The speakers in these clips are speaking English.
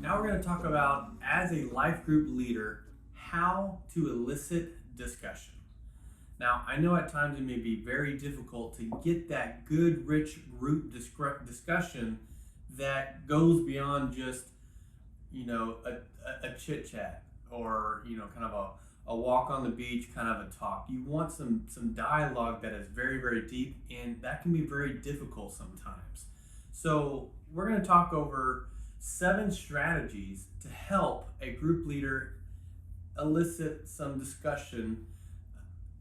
Now we're going to talk about, as a life group leader, how to elicit discussion. Now, I know at times it may be very difficult to get that good, rich group discussion that goes beyond just, a chit chat or, kind of a walk on the beach kind of a talk. You want some dialogue that is very, very deep, and that can be very difficult sometimes. So we're going to talk over 7 strategies to help a group leader elicit some discussion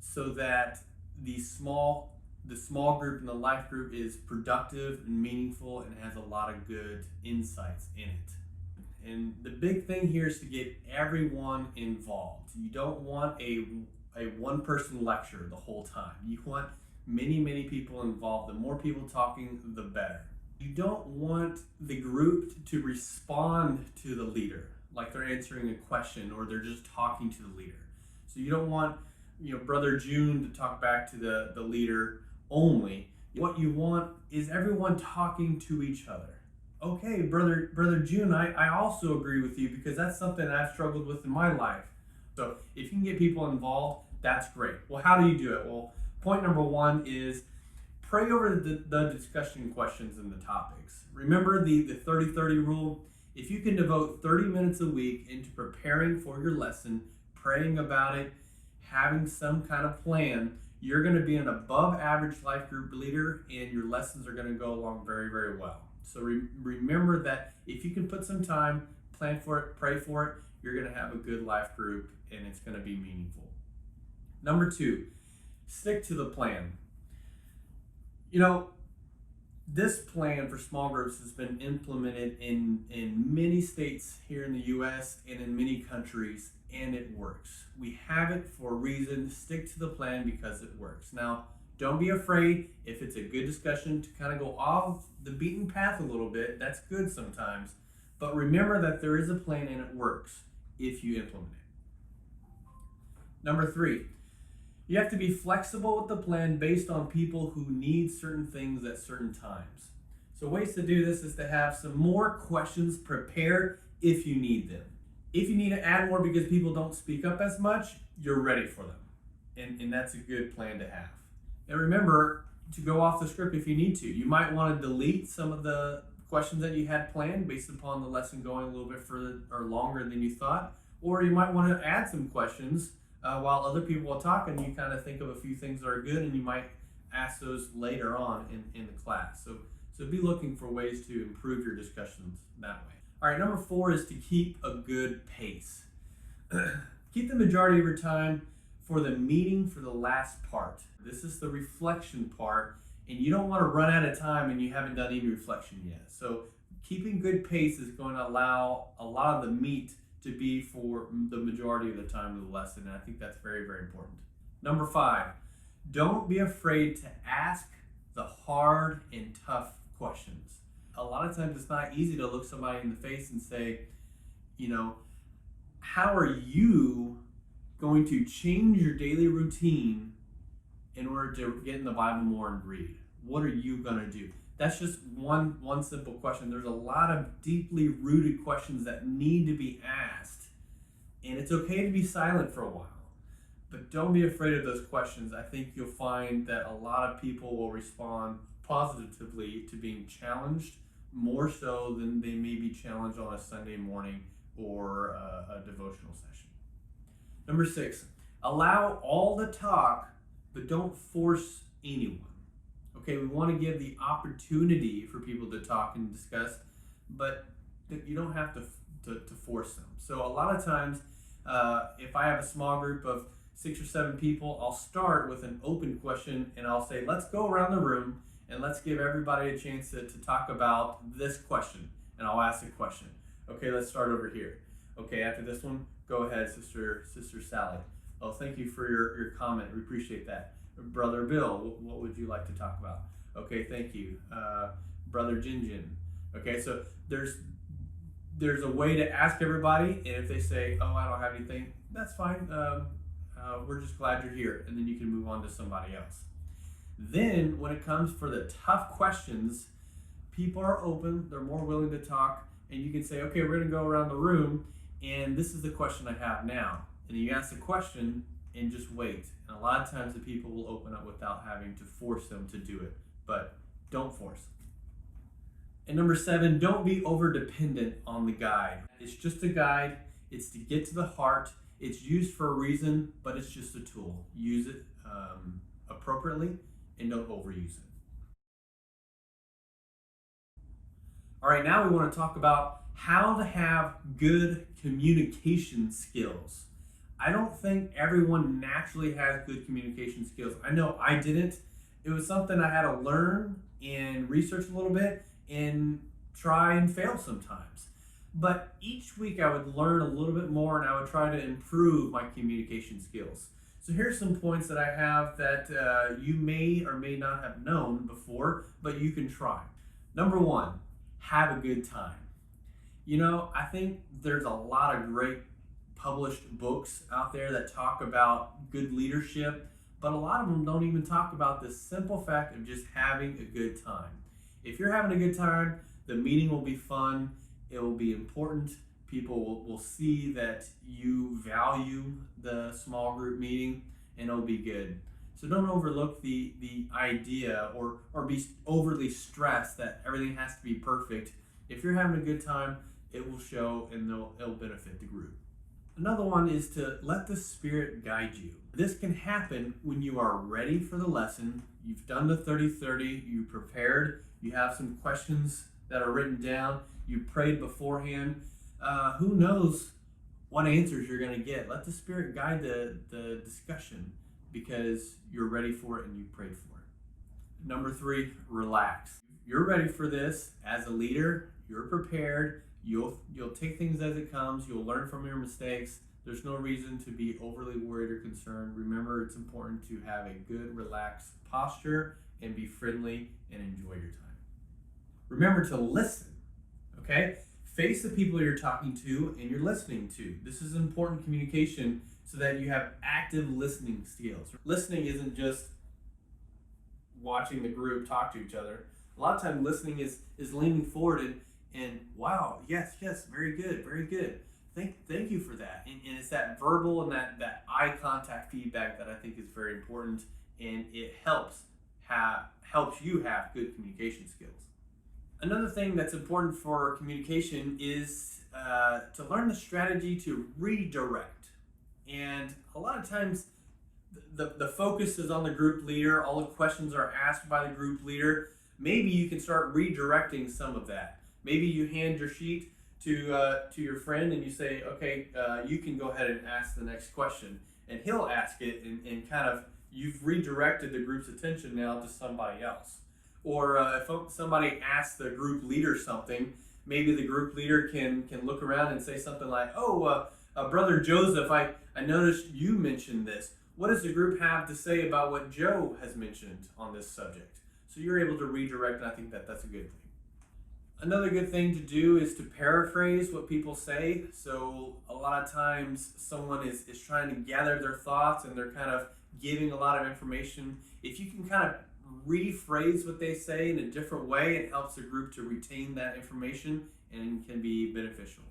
so that the small group and the life group is productive and meaningful and has a lot of good insights in it. And the big thing here is to get everyone involved. You don't want a one-person lecture the whole time. You want many people involved. The more people talking, the better. You don't want the group to respond to the leader, like they're answering a question or they're just talking to the leader. So you don't want, Brother June to talk back to the leader only. What you want is everyone talking to each other. Okay, Brother June, I also agree with you because that's something I've struggled with in my life. So if you can get people involved, that's great. Well, how do you do it? Well, point number 1 is pray over the discussion questions and the topics. Remember the 30-30 rule? If you can devote 30 minutes a week into preparing for your lesson, praying about it, having some kind of plan, you're going to be an above average life group leader and your lessons are going to go along very, very well. So remember that if you can put some time, plan for it, pray for it, you're going to have a good life group and it's going to be meaningful. Number 2, stick to the plan. This plan for small groups has been implemented in many states here in the U.S. and in many countries, and it works. We have it for a reason. Stick to the plan because it works. Now, don't be afraid if it's a good discussion to kind of go off the beaten path a little bit. That's good sometimes. But remember that there is a plan and it works if you implement it. Number 3. You have to be flexible with the plan based on people who need certain things at certain times. So ways to do this is to have some more questions prepared if you need them. If you need to add more because people don't speak up as much, you're ready for them. And that's a good plan to have. And remember to go off the script if you need to. You might want to delete some of the questions that you had planned based upon the lesson going a little bit further or longer than you thought. Or you might want to add some questions while other people are talking. You kind of think of a few things that are good and you might ask those later on in the class. So be looking for ways to improve your discussions that way. All right, number 4 is to keep a good pace. Keep the majority of your time for the meeting for the last part. This is the reflection part, and you don't want to run out of time and you haven't done any reflection yet. So keeping good pace is going to allow a lot of the meat to be for the majority of the time of the lesson, and I think that's very, very important. Number 5, don't be afraid to ask the hard and tough questions. A lot of times it's not easy to look somebody in the face and say, how are you going to change your daily routine in order to get in the Bible more and read? What are you going to do? That's just one simple question. There's a lot of deeply rooted questions that need to be asked. And it's okay to be silent for a while. But don't be afraid of those questions. I think you'll find that a lot of people will respond positively to being challenged, more so than they may be challenged on a Sunday morning or a devotional session. Number 6, allow all the talk, but don't force anyone. Okay, we want to give the opportunity for people to talk and discuss, but you don't have to force them. So a lot of times, if I have a small group of 6 or 7 people, I'll start with an open question and I'll say, let's go around the room and let's give everybody a chance to talk about this question. And I'll ask a question. Okay, let's start over here. Okay, after this one, go ahead, Sister Sally. Oh, thank you for your comment. We appreciate that. Brother Bill, what would you like to talk about? Okay, thank you. Brother Jinjin. Okay, so there's a way to ask everybody, and if they say, oh, I don't have anything, that's fine. We're just glad you're here, and then you can move on to somebody else. Then, when it comes for the tough questions, people are open, they're more willing to talk, and you can say, okay, we're going to go around the room, and this is the question I have now. And then you ask the question and just wait. And a lot of times the people will open up without having to force them to do it, but don't force. And number 7, don't be over dependent on the guide. It's just a guide. It's to get to the heart. It's used for a reason, but it's just a tool. Use it appropriately and don't overuse it. All right, now we want to talk about how to have good communication skills. I don't think everyone naturally has good communication skills. I know I didn't. It was something I had to learn and research a little bit and try and fail sometimes. But each week I would learn a little bit more and I would try to improve my communication skills. So here's some points that I have that you may or may not have known before, but you can try. Number 1, have a good time. I think there's a lot of great published books out there that talk about good leadership, but a lot of them don't even talk about the simple fact of just having a good time. If you're having a good time, the meeting will be fun, it will be important, people will see that you value the small group meeting, and it'll be good. So don't overlook the idea or be overly stressed that everything has to be perfect. If you're having a good time, it will show and it'll benefit the group. Another one is to let the Spirit guide you. This can happen when you are ready for the lesson. You've done the 30-30, you prepared, you have some questions that are written down, you prayed beforehand. Who knows what answers you're going to get? Let the Spirit guide the discussion because you're ready for it and you prayed for it. Number 3, relax. You're ready for this as a leader. You're prepared. You'll take things as it comes. You'll learn from your mistakes. There's no reason to be overly worried or concerned. Remember, it's important to have a good, relaxed posture and be friendly and enjoy your time. Remember to listen, okay? Face the people you're talking to and you're listening to. This is important communication so that you have active listening skills. Listening isn't just watching the group talk to each other. A lot of times listening is leaning forward and wow, yes, very good. Thank you for that. And it's that verbal and that eye contact feedback that I think is very important, and it helps you have good communication skills. Another thing that's important for communication is to learn the strategy to redirect. And a lot of times the focus is on the group leader, all the questions are asked by the group leader. Maybe you can start redirecting some of that. Maybe you hand your sheet to your friend and you say, okay, you can go ahead and ask the next question. And he'll ask it and kind of, you've redirected the group's attention now to somebody else. Or if somebody asks the group leader something, maybe the group leader can look around and say something like, Brother Joseph, I noticed you mentioned this. What does the group have to say about what Joe has mentioned on this subject? So you're able to redirect, and I think that's a good thing. Another good thing to do is to paraphrase what people say. So a lot of times someone is trying to gather their thoughts and they're kind of giving a lot of information. If you can kind of rephrase what they say in a different way, it helps the group to retain that information and can be beneficial.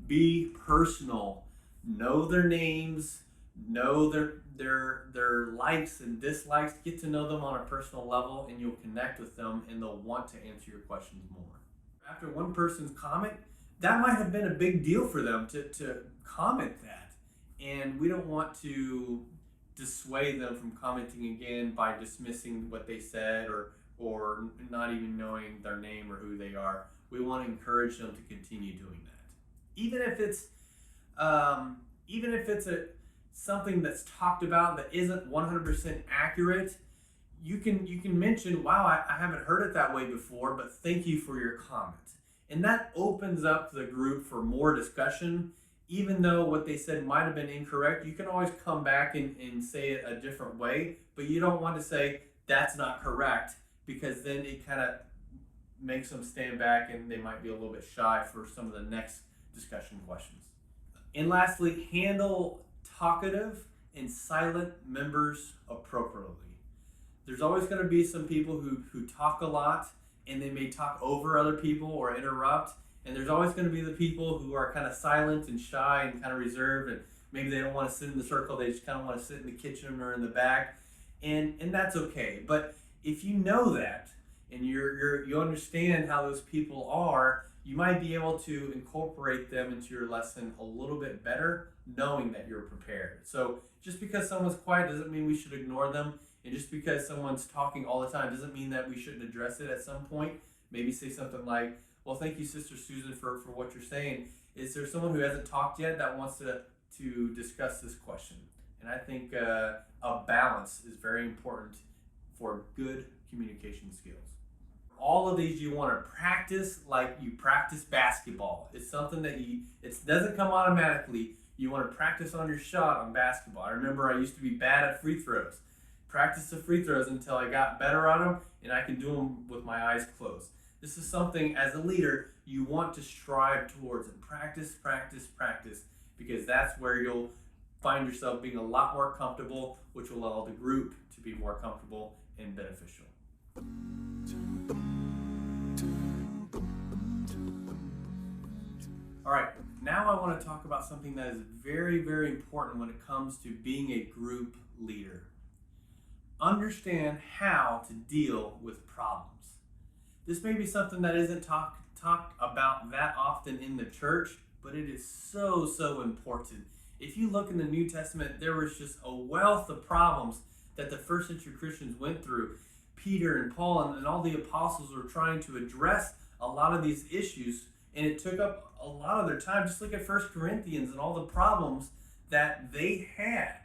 Be personal. Know their names, know their likes and dislikes, get to know them on a personal level, and you'll connect with them and they'll want to answer your questions more. After one person's comment, that might have been a big deal for them to comment that. And we don't want to dissuade them from commenting again by dismissing what they said or not even knowing their name or who they are. We want to encourage them to continue doing that. Even if it's something that's talked about that isn't 100% accurate, you can mention, wow, I haven't heard it that way before, but thank you for your comment. And that opens up the group for more discussion. Even though what they said might have been incorrect, you can always come back and say it a different way, but you don't want to say that's not correct, because then it kind of makes them stand back and they might be a little bit shy for some of the next discussion questions. And lastly, handle talkative and silent members appropriately. There's always going to be some people who talk a lot, and they may talk over other people or interrupt. And there's always going to be the people who are kind of silent and shy and kind of reserved, and maybe they don't want to sit in the circle. They just kind of want to sit in the kitchen or in the back, and that's okay. But if you know that and you understand how those people are, you might be able to incorporate them into your lesson a little bit better, knowing that you're prepared. So just because someone's quiet doesn't mean we should ignore them. And just because someone's talking all the time doesn't mean that we shouldn't address it at some point. Maybe say something like, well, thank you, Sister Susan, for what you're saying. Is there someone who hasn't talked yet that wants to discuss this question? And I think a balance is very important for good communication skills. All of these you want to practice like you practice basketball. It's something that it doesn't come automatically. You want to practice on your shot on basketball. I remember I used to be bad at free throws. Practice the free throws until I got better on them, and I can do them with my eyes closed. This is something, as a leader, you want to strive towards, and practice, because that's where you'll find yourself being a lot more comfortable, which will allow the group to be more comfortable and beneficial. All right, now I want to talk about something that is very, very important when it comes to being a group leader. Understand how to deal with problems. This may be something that isn't talked about that often in the church, but it is so important. If you look in the New Testament, there was just a wealth of problems that the first century Christians went through. Peter and Paul and all the apostles were trying to address a lot of these issues, and it took up a lot of their time. Just look at 1 Corinthians and all the problems that they had.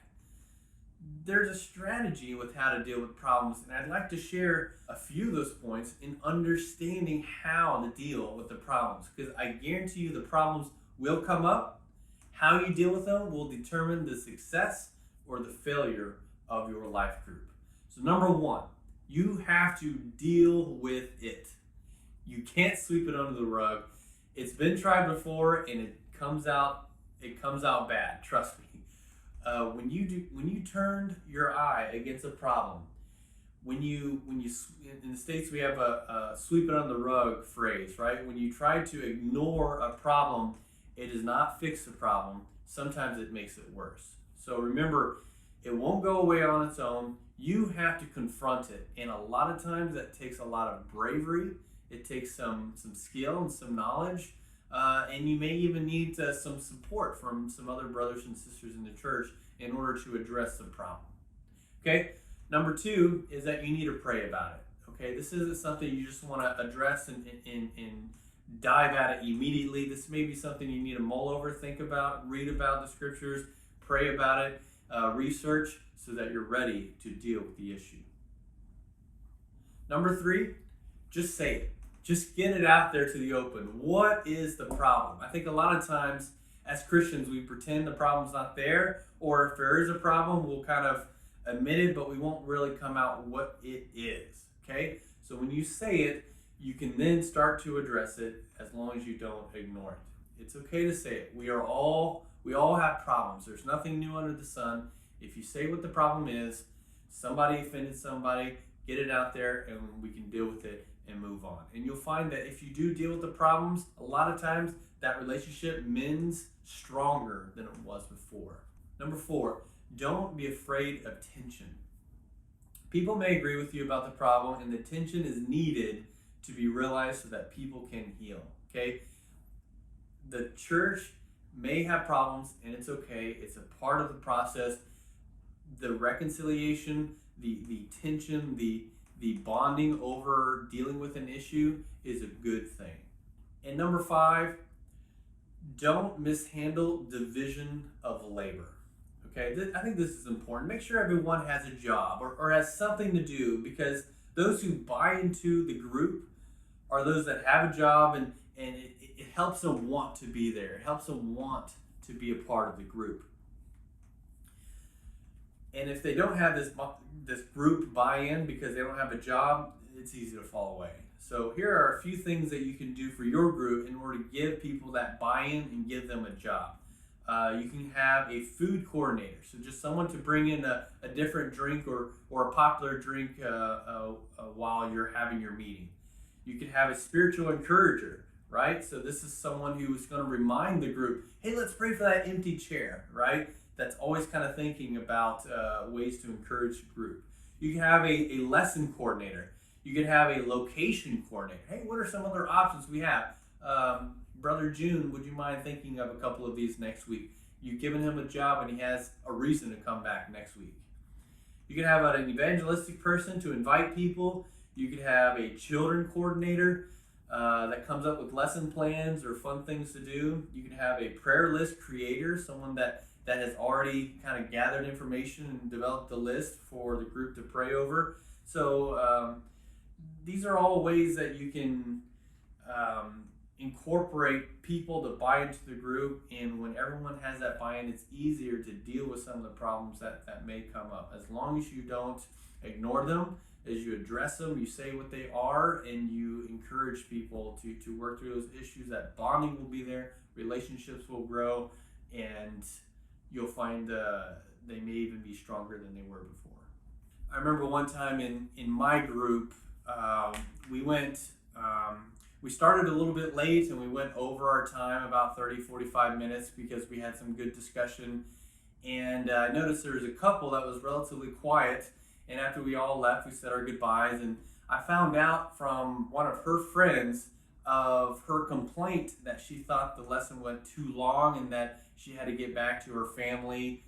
There's a strategy with how to deal with problems, and I'd like to share a few of those points in understanding how to deal with the problems, because I guarantee you the problems will come up. How you deal with them will determine the success or the failure of your life group. So number one, you have to deal with it. You can't sweep it under the rug. It's been tried before, and it comes out bad. Trust me. When you turned your eye against a problem, when you in the States we have a sweep it on the rug phrase, right? When you try to ignore a problem, it does not fix the problem. Sometimes it makes it worse. So remember, it won't go away on its own. You have to confront it, and a lot of times that takes a lot of bravery. It takes some skill and some knowledge. And you may even need some support from some other brothers and sisters in the church in order to address the problem. Okay? Number two is that you need to pray about it. Okay? This isn't something you just want to address and dive at it immediately. This may be something you need to mull over, think about, read about the scriptures, pray about it, research, so that you're ready to deal with the issue. Number three, just say it. Just get it out there to the open. What is the problem? I think a lot of times as Christians, we pretend the problem's not there, or if there is a problem, we'll kind of admit it, but we won't really come out what it is, okay? So when you say it, you can then start to address it as long as you don't ignore it. It's okay to say it. We all have problems. There's nothing new under the sun. If you say what the problem is, somebody offended somebody, get it out there and we can deal with it and move on. And you'll find that if you do deal with the problems, a lot of times that relationship mends stronger than it was before. Number four, don't be afraid of tension. People may agree with you about the problem, and the tension is needed to be realized so that people can heal, okay? The church may have problems, and it's okay. It's a part of the process. The reconciliation, the tension, the bonding over dealing with an issue is a good thing. And number five, don't mishandle division of labor. Okay, I think this is important. Make sure everyone has a job or has something to do, because those who buy into the group are those that have a job, and it helps them want to be there. It helps them want to be a part of the group. And if they don't have this group buy-in because they don't have a job, it's easy to fall away. So here are a few things that you can do for your group in order to give people that buy-in and give them a job. You can have a food coordinator, so just someone to bring in a different drink or a popular drink while you're having your meeting. You could have a spiritual encourager, right? So this is someone who is going to remind the group, hey, let's pray for that empty chair, right? That's always kind of thinking about ways to encourage the group. You can have a lesson coordinator. You can have a location coordinator. Hey, what are some other options we have? Brother June, would you mind thinking of a couple of these next week? You've given him a job and he has a reason to come back next week. You can have an evangelistic person to invite people. You could have a children coordinator that comes up with lesson plans or fun things to do. You can have a prayer list creator, someone that has already kind of gathered information and developed a list for the group to pray over. So these are all ways that you can incorporate people to buy into the group, and when everyone has that buy-in, it's easier to deal with some of the problems that may come up. As long as you don't ignore them, as you address them, you say what they are, and you encourage people to work through those issues, that bonding will be there, relationships will grow, and you'll find they may even be stronger than they were before. I remember one time in my group, we started a little bit late and we went over our time about 30-45 minutes because we had some good discussion. And I noticed there was a couple that was relatively quiet. And after we all left, we said our goodbyes. And I found out from one of her friends of her complaint that she thought the lesson went too long and that she had to get back to her family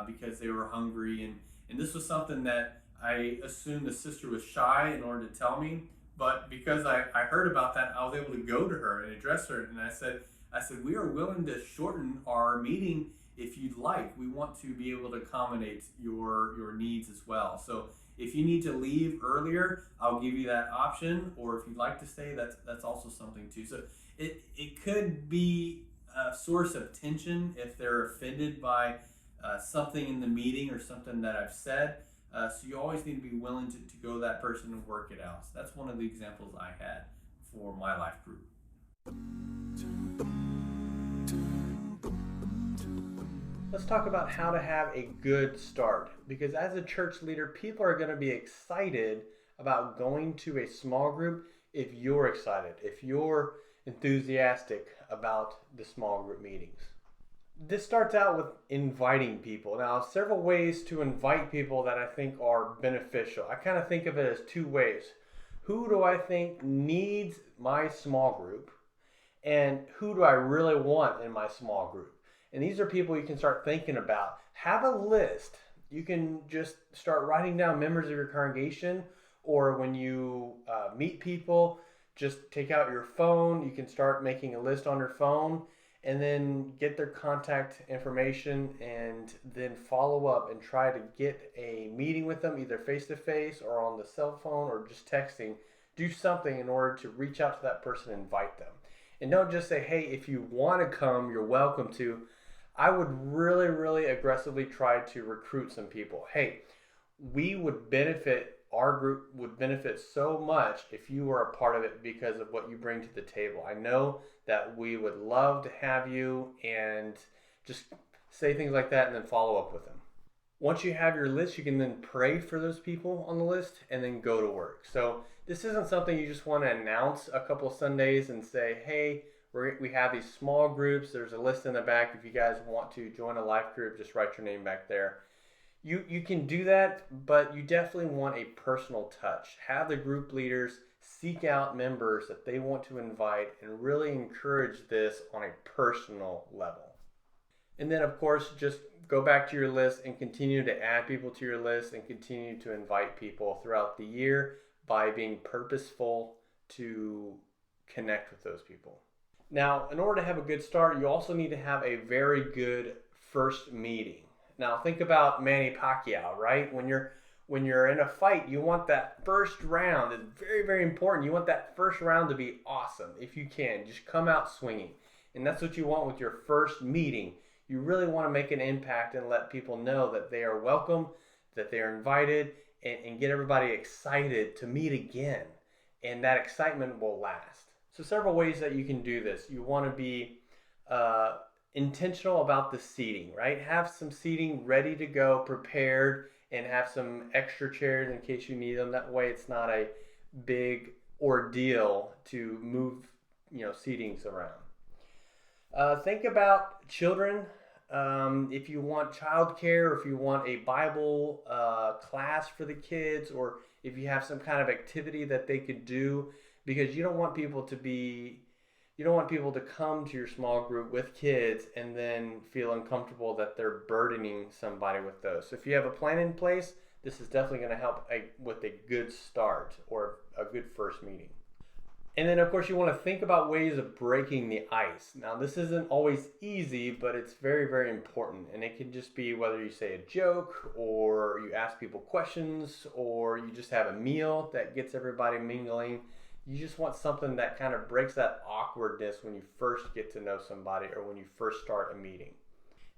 because they were hungry. And this was something that I assumed the sister was shy in order to tell me. But because I heard about that, I was able to go to her and address her. And I said, we are willing to shorten our meeting if you'd like. We want to be able to accommodate your needs as well. So if you need to leave earlier, I'll give you that option. Or if you'd like to stay, that's also something too. So it could be a source of tension if they're offended by something in the meeting or something that I've said. So you always need to be willing to go to that person and work it out. So that's one of the examples I had for my life group. Let's talk about how to have a good start. Because as a church leader, people are going to be excited about going to a small group if you're excited, if you're enthusiastic about the small group meetings. This starts out with inviting people. Now, several ways to invite people that I think are beneficial. I kind of think of it as two ways. Who do I think needs my small group? And who do I really want in my small group? And these are people you can start thinking about. Have a list. You can just start writing down members of your congregation, or when you meet people, just take out your phone. You can start making a list on your phone, and then get their contact information and then follow up and try to get a meeting with them, either face-to-face or on the cell phone or just texting. Do something in order to reach out to that person and invite them. And don't just say, hey, if you want to come, you're welcome to. I would really, really aggressively try to recruit some people. Hey, our group would benefit so much if you were a part of it because of what you bring to the table. I know that we would love to have you, and just say things like that and then follow up with them. Once you have your list, you can then pray for those people on the list and then go to work. So this isn't something you just want to announce a couple of Sundays and say, hey, we have these small groups. There's a list in the back. If you guys want to join a life group, just write your name back there. You can do that, but you definitely want a personal touch. Have the group leaders seek out members that they want to invite and really encourage this on a personal level. And then, of course, just go back to your list and continue to add people to your list and continue to invite people throughout the year by being purposeful to connect with those people. Now, in order to have a good start, you also need to have a very good first meeting. Now, think about Manny Pacquiao, right? When you're in a fight, you want that first round. It's very, very important. You want that first round to be awesome. If you can, just come out swinging. And that's what you want with your first meeting. You really want to make an impact and let people know that they are welcome, that they are invited, and get everybody excited to meet again. And that excitement will last. So several ways that you can do this. You want to be intentional about the seating, right? Have some seating ready to go, prepared, and have some extra chairs in case you need them. That way it's not a big ordeal to move, seatings around. Think about children. If you want childcare, or if you want a Bible class for the kids, or if you have some kind of activity that they could do, because you don't want people to come to your small group with kids and then feel uncomfortable that they're burdening somebody with those. So if you have a plan in place, this is definitely going to help with a good start or a good first meeting. And then, of course, you want to think about ways of breaking the ice. Now, this isn't always easy, but it's very, very important. And it can just be whether you say a joke, or you ask people questions, or you just have a meal that gets everybody mingling. You just want something that kind of breaks that awkwardness when you first get to know somebody or when you first start a meeting.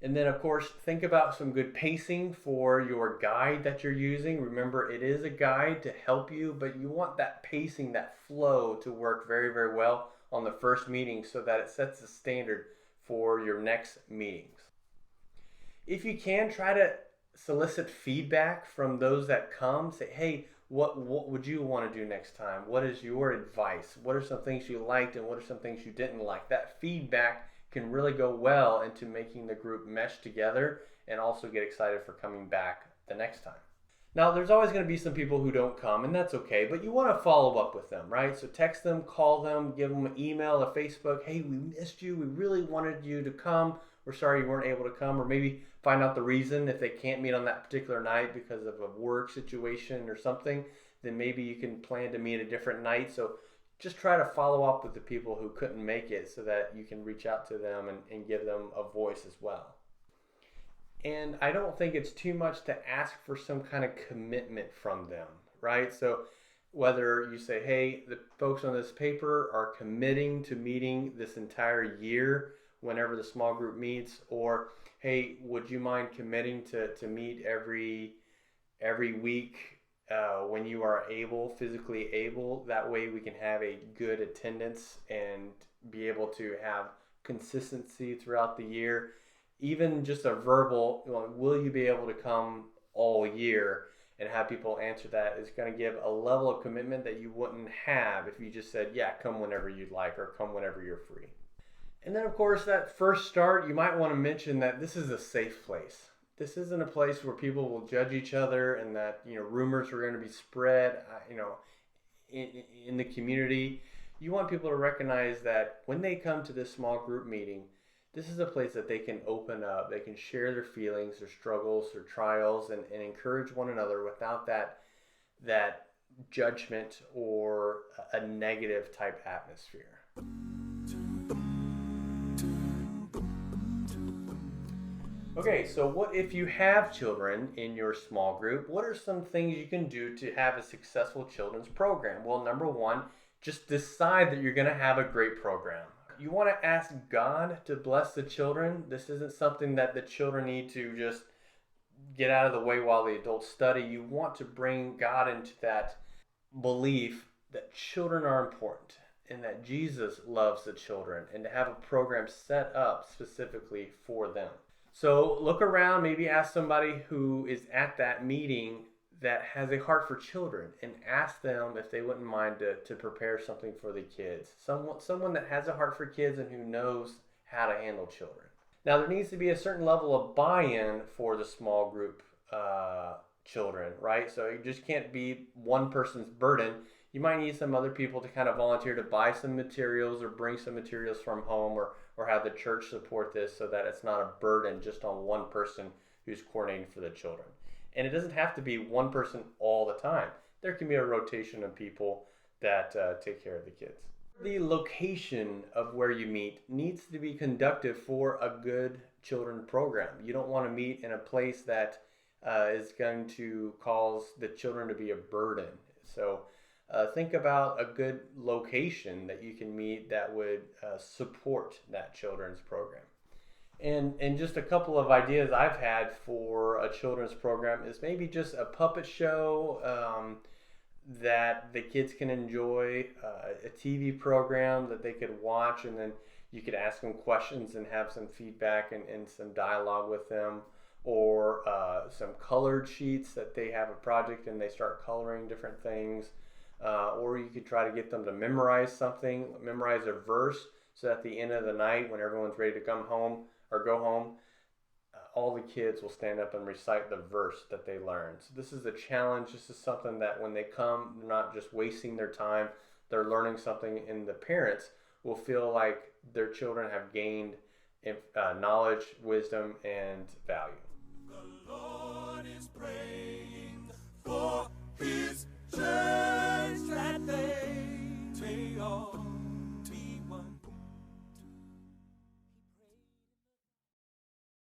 And then, of course, think about some good pacing for your guide that you're using. Remember, it is a guide to help you, but you want that pacing, that flow to work very, very well on the first meeting so that it sets the standard for your next meetings. If you can, try to solicit feedback from those that come. Say, hey, what would you want to do next time? What is your advice? What are some things you liked and what are some things you didn't like? That feedback can really go well into making the group mesh together and also get excited for coming back the next time. Now, there's always going to be some people who don't come, and that's okay, but you want to follow up with them, right? So text them, call them, give them an email, a Facebook, hey, we missed you. We really wanted you to come. We're sorry you weren't able to come, or maybe find out the reason. If they can't meet on that particular night because of a work situation or something, then maybe you can plan to meet a different night. So just try to follow up with the people who couldn't make it so that you can reach out to them and give them a voice as well. And I don't think it's too much to ask for some kind of commitment from them, right? So whether you say, hey, the folks on this paper are committing to meeting this entire year whenever the small group meets, or hey, would you mind committing to meet every week when you are physically able? That way we can have a good attendance and be able to have consistency throughout the year. Even just a verbal, will you be able to come all year, and have people answer that is going to give a level of commitment that you wouldn't have if you just said, yeah, come whenever you'd like, or come whenever you're free. And then, of course, that first start, you might want to mention that this is a safe place. This isn't a place where people will judge each other and that, rumors are going to be spread, in the community. You want people to recognize that when they come to this small group meeting, this is a place that they can open up, they can share their feelings, their struggles, their trials, and encourage one another without that judgment or a negative type atmosphere. Okay, so what if you have children in your small group? What are some things you can do to have a successful children's program? Well, number one, just decide that you're going to have a great program. You want to ask God to bless the children. This isn't something that the children need to just get out of the way while the adults study. You want to bring God into that belief that children are important and that Jesus loves the children, and to have a program set up specifically for them. So look around, maybe ask somebody who is at that meeting that has a heart for children, and ask them if they wouldn't mind to prepare something for the kids. Someone that has a heart for kids and who knows how to handle children. Now, there needs to be a certain level of buy-in for the small group children, right? So it just can't be one person's burden. You might need some other people to kind of volunteer to buy some materials or bring some materials from home, or have the church support this so that it's not a burden just on one person who's coordinating for the children. And it doesn't have to be one person all the time. There can be a rotation of people that take care of the kids. The location of where you meet needs to be conducive for a good children program. You don't want to meet in a place that is going to cause the children to be a burden. So think about a good location that you can meet that would support that children's program. And just a couple of ideas I've had for a children's program is maybe just a puppet show that the kids can enjoy, a TV program that they could watch, and then you could ask them questions and have some feedback and some dialogue with them, or some colored sheets that they have a project and they start coloring different things. or you could try to get them to memorize something, memorize a verse, so at the end of the night, when everyone's ready to come home or go home, all the kids will stand up and recite the verse that they learned. So this is a challenge. This is something that when they come, they're not just wasting their time, they're learning something, and the parents will feel like their children have gained knowledge, wisdom, and value. The Lord is praised.